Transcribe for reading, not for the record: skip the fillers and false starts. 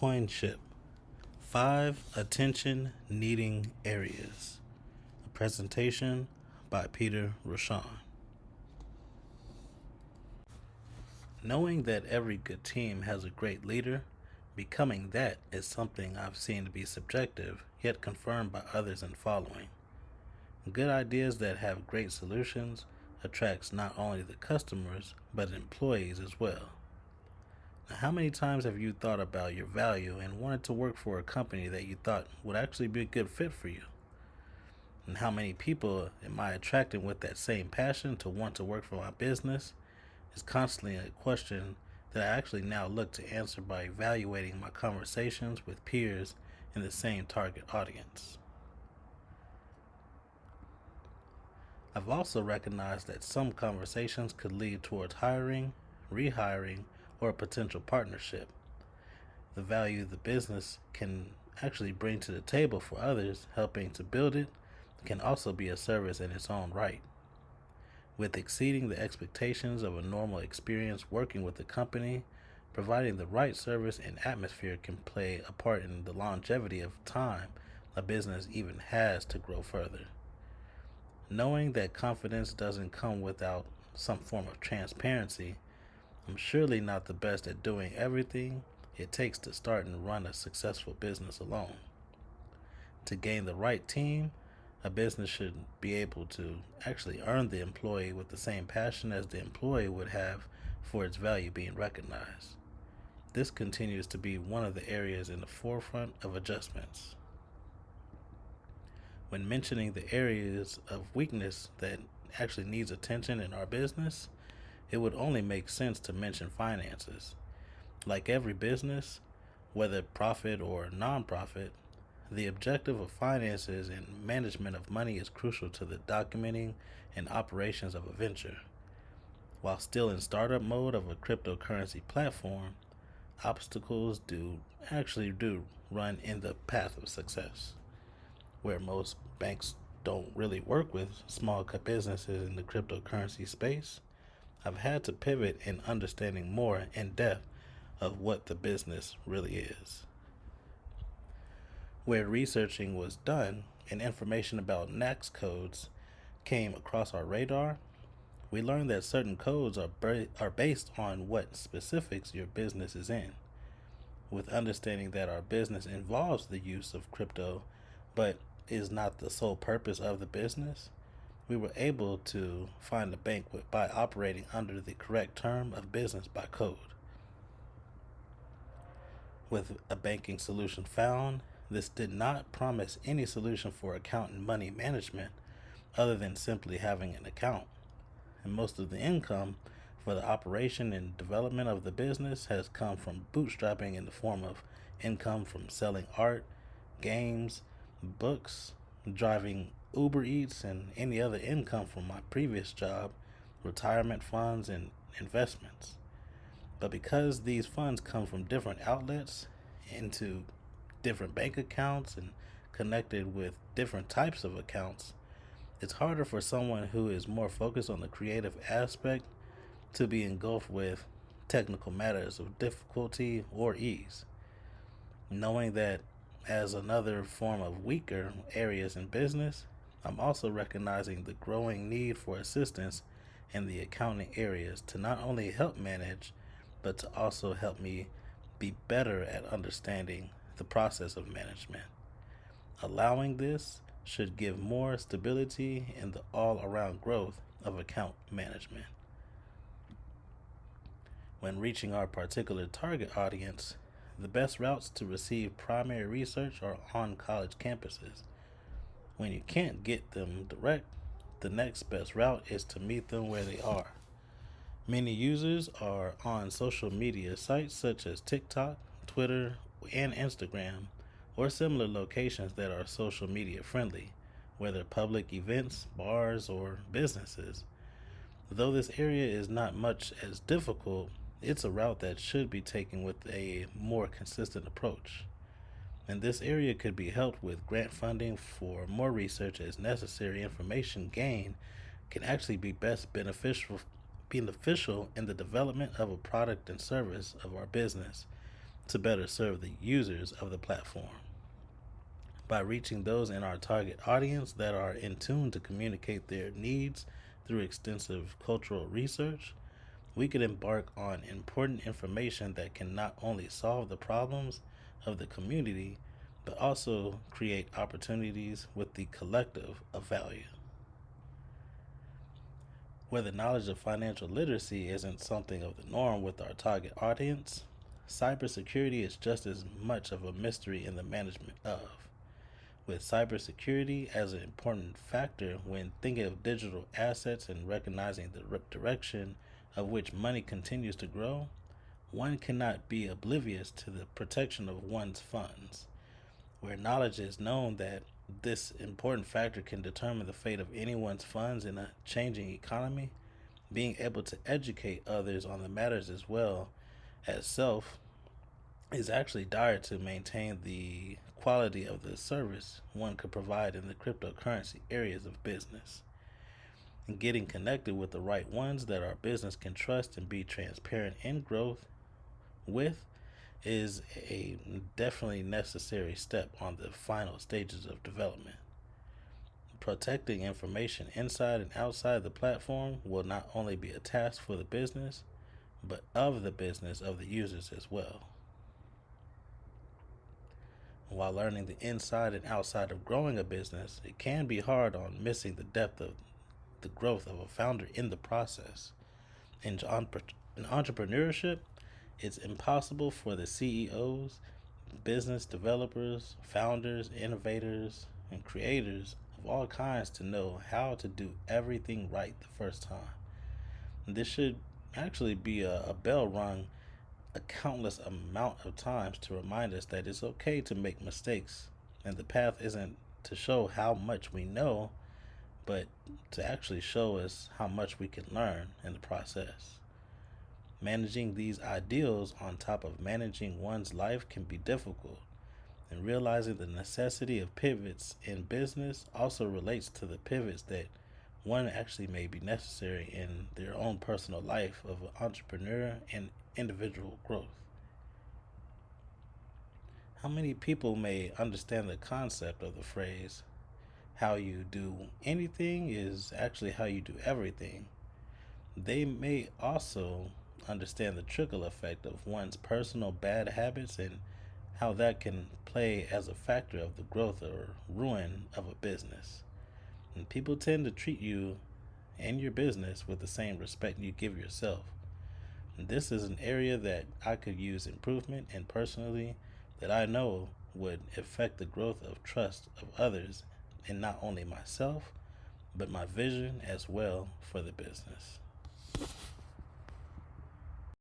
Qoinship, 5 Attention Needing Areas. A presentation by Peter Rashawn. Knowing that every good team has a great leader, becoming that is something I've seen to be subjective, yet confirmed by others in following. Good ideas that have great solutions attracts not only the customers, but employees as well. Now, how many times have you thought about your value and wanted to work for a company that you thought would actually be a good fit for you? And how many people am I attracting with that same passion to want to work for my business is constantly a question that I actually now look to answer by evaluating my conversations with peers in the same target audience. I've also recognized that some conversations could lead towards hiring, rehiring, or a potential partnership. The value the business can actually bring to the table for others helping to build it can also be a service in its own right. With exceeding the expectations of a normal experience working with the company, providing the right service and atmosphere can play a part in the longevity of time a business even has to grow further. Knowing that confidence doesn't come without some form of transparency, I'm surely not the best at doing everything it takes to start and run a successful business alone. To gain the right team, a business should be able to actually earn the employee with the same passion as the employee would have for its value being recognized. This continues to be one of the areas in the forefront of adjustments. When mentioning the areas of weakness that actually needs attention in our business, it would only make sense to mention finances. Like every business, whether profit or non-profit, the objective of finances and management of money is crucial to the documenting and operations of a venture. While still in startup mode of a cryptocurrency platform, obstacles do run in the path of success. Where most banks don't really work with small businesses in the cryptocurrency space, I've had to pivot in understanding more in depth of what the business really is. Where researching was done and information about NACS codes came across our radar, we learned that certain codes are based on what specifics your business is in. With understanding that our business involves the use of crypto, but is not the sole purpose of the business, we were able to find a bank by operating under the correct term of business by code. With a banking solution found, this did not promise any solution for account and money management other than simply having an account. And most of the income for the operation and development of the business has come from bootstrapping in the form of income from selling art, games, books, driving Uber Eats, and any other income from my previous job, retirement funds, and investments. But because these funds come from different outlets into different bank accounts and connected with different types of accounts, it's harder for someone who is more focused on the creative aspect to be engulfed with technical matters of difficulty or ease. Knowing that as another form of weaker areas in business, I'm also recognizing the growing need for assistance in the accounting areas to not only help manage, but to also help me be better at understanding the process of management. Allowing this should give more stability in the all-around growth of account management. When reaching our particular target audience, the best routes to receive primary research are on college campuses. When you can't get them direct, the next best route is to meet them where they are. Many users are on social media sites such as TikTok, Twitter, and Instagram, or similar locations that are social media friendly, whether public events, bars, or businesses. Though this area is not much as difficult, it's a route that should be taken with a more consistent approach. And this area could be helped with grant funding for more research, as necessary information gained can actually be best beneficial in the development of a product and service of our business to better serve the users of the platform. By reaching those in our target audience that are in tune to communicate their needs through extensive cultural research, we could embark on important information that can not only solve the problems of the community, but also create opportunities with the collective of value. Where the knowledge of financial literacy isn't something of the norm with our target audience, cybersecurity is just as much of a mystery in the management of. With cybersecurity as an important factor when thinking of digital assets and recognizing the direction of which money continues to grow, one cannot be oblivious to the protection of one's funds. Where knowledge is known that this important factor can determine the fate of anyone's funds in a changing economy, being able to educate others on the matters as well as self is actually dire to maintain the quality of the service one could provide in the cryptocurrency areas of business. And getting connected with the right ones that our business can trust and be transparent in growth with is a definitely necessary step on the final stages of development. Protecting information inside and outside the platform will not only be a task for the business, but of the business of the users as well. While learning the inside and outside of growing a business, it can be hard on missing the depth of the growth of a founder in the process. In entrepreneurship, it's impossible for the CEOs, business developers, founders, innovators, and creators of all kinds to know how to do everything right the first time. This should actually be a bell rung a countless amount of times to remind us that it's okay to make mistakes, and the path isn't to show how much we know, but to actually show us how much we can learn in the process. Managing these ideals on top of managing one's life can be difficult, and realizing the necessity of pivots in business also relates to the pivots that one actually may be necessary in their own personal life of an entrepreneur and individual growth. How many people may understand the concept of the phrase, how you do anything is actually how you do everything? They may also understand the trickle effect of one's personal bad habits and how that can play as a factor of the growth or ruin of a business. And people tend to treat you and your business with the same respect you give yourself. And this is an area that I could use improvement and personally that I know would affect the growth of trust of others and not only myself, but my vision as well for the business.